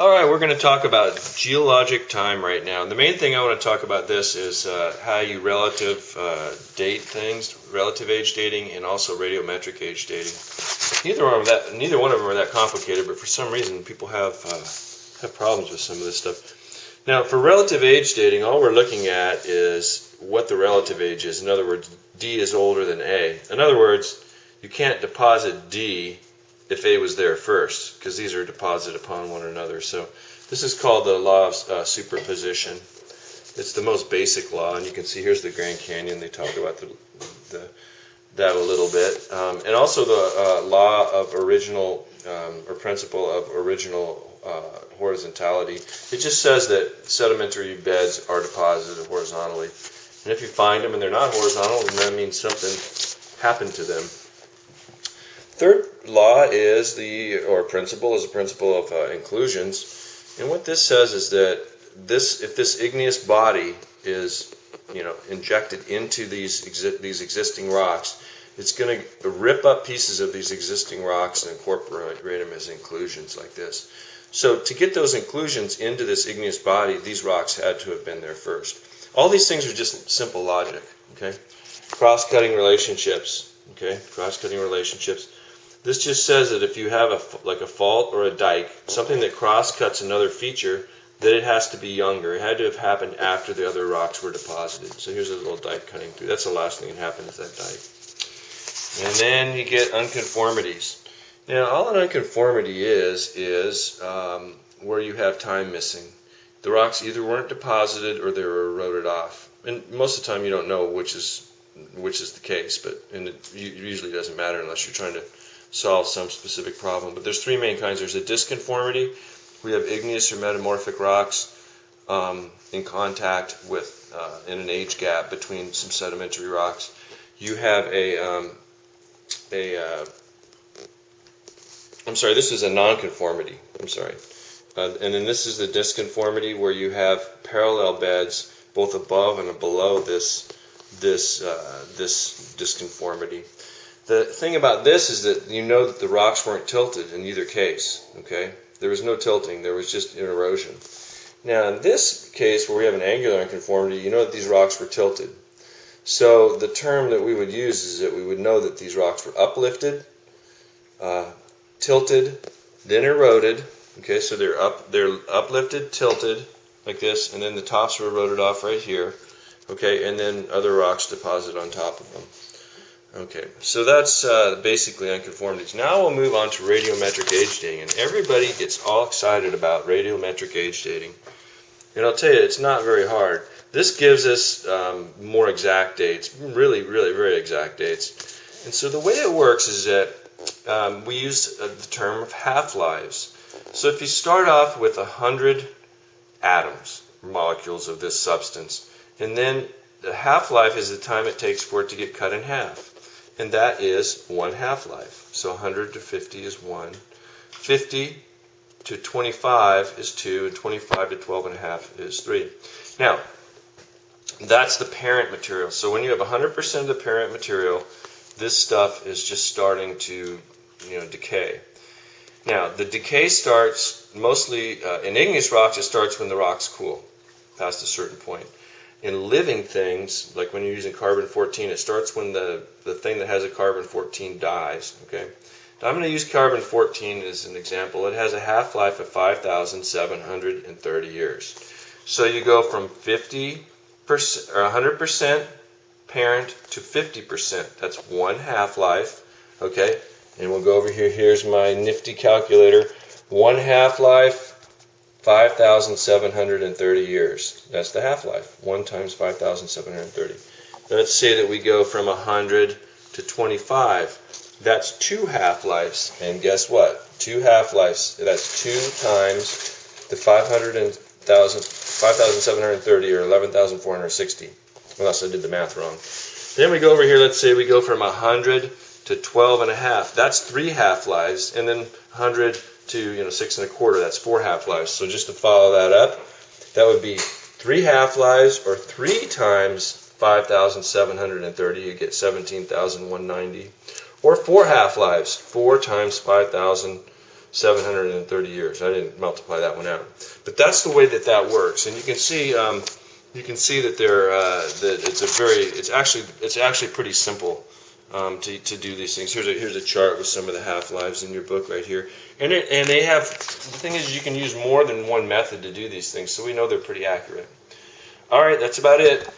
Alright, we're going to talk about geologic time right now. And the main thing I want to talk about this is how you relative date things, relative age dating, and also radiometric age dating. Neither one of them are that complicated, but for some reason people have problems with some of this stuff. Now, for relative age dating, all we're looking at is what the relative age is. In other words, D is older than A. In other words, you can't deposit D if A was there first, because these are deposited upon one another. So this is called the law of superposition. It's the most basic law, and you can see here's the Grand Canyon. They talk about that a little bit. And also the law of original, or principle of original horizontality. It just says that sedimentary beds are deposited horizontally. And if you find them and they're not horizontal, then that means something happened to them. Third law is or principle is a principle of inclusions, and what this says is that if this igneous body is injected into these existing rocks, it's going to rip up pieces of these existing rocks and incorporate them as inclusions like this. So to get those inclusions into this igneous body, these rocks had to have been there first. All these things are just simple logic. Okay, cross-cutting relationships. Okay, cross-cutting relationships. This just says that if you have a fault or a dike, something that cross-cuts another feature, that it has to be younger. It had to have happened after the other rocks were deposited. So here's a little dike cutting through. That's the last thing that happened is that dike. And then you get unconformities. Now, all an unconformity is where you have time missing. The rocks either weren't deposited or they were eroded off. And most of the time you don't know which is the case, but it usually doesn't matter unless you're trying to solve some specific problem. But there's three main kinds. There's a disconformity. We have igneous or metamorphic rocks in contact with in an age gap between some sedimentary rocks. You have this is a nonconformity. And then this is the disconformity, where you have parallel beds both above and below this disconformity. The thing about this is that you know that the rocks weren't tilted in either case. Okay, there was no tilting; there was just an erosion. Now, in this case, where we have an angular unconformity, you know that these rocks were tilted. So the term that we would use is that we would know that these rocks were uplifted, tilted, then eroded. Okay, so they're uplifted, tilted like this, and then the tops were eroded off right here. Okay, and then other rocks deposited on top of them. Okay, so that's basically unconformities. Now we'll move on to radiometric age dating, and everybody gets all excited about radiometric age dating. And I'll tell you, it's not very hard. This gives us more exact dates, really, really, very exact dates. And so the way it works is that we use the term of half-lives. So if you start off with 100 atoms, molecules of this substance, and then the half-life is the time it takes for it to get cut in half. And that is one half-life. So 100 to 50 is 1. 50 to 25 is 2. And 25 to 12 and a half is 3. Now, that's the parent material. So when you have 100% of the parent material, this stuff is just starting to decay. Now, the decay starts mostly, in igneous rocks, it starts when the rocks cool, past a certain point. In living things, like when you're using carbon-14, it starts when the thing that has a carbon-14 dies. Okay, now I'm going to use carbon-14 as an example. It has a half-life of 5,730 years. So you go from 50% or 100% parent to 50%. That's one half-life. Okay, and we'll go over here. Here's my nifty calculator. One half-life, 5,730 years. That's the half-life. 1 times 5,730. Let's say that we go from 100 to 25. That's 2 half-lives. And guess what? 2 half-lives. That's 2 times the 5,730 or 11,460. Unless I did the math wrong. Then we go over here. Let's say we go from 100 to 12 and a half. That's 3 half-lives. And then 100 to 6 1/4, that's 4 half-lives. So just to follow that up, that would be 3 half-lives, or 3 times 5,730, you get 17,190, or 4 half-lives, 4 times 5,000 730 years. I didn't multiply that one out, but that's the way that that works. And you can see that it's actually pretty simple to do these things. Here's a chart with some of the half-lives in your book right here, and they have, the thing is, you can use more than one method to do these things, so we know they're pretty accurate. All right, that's about it.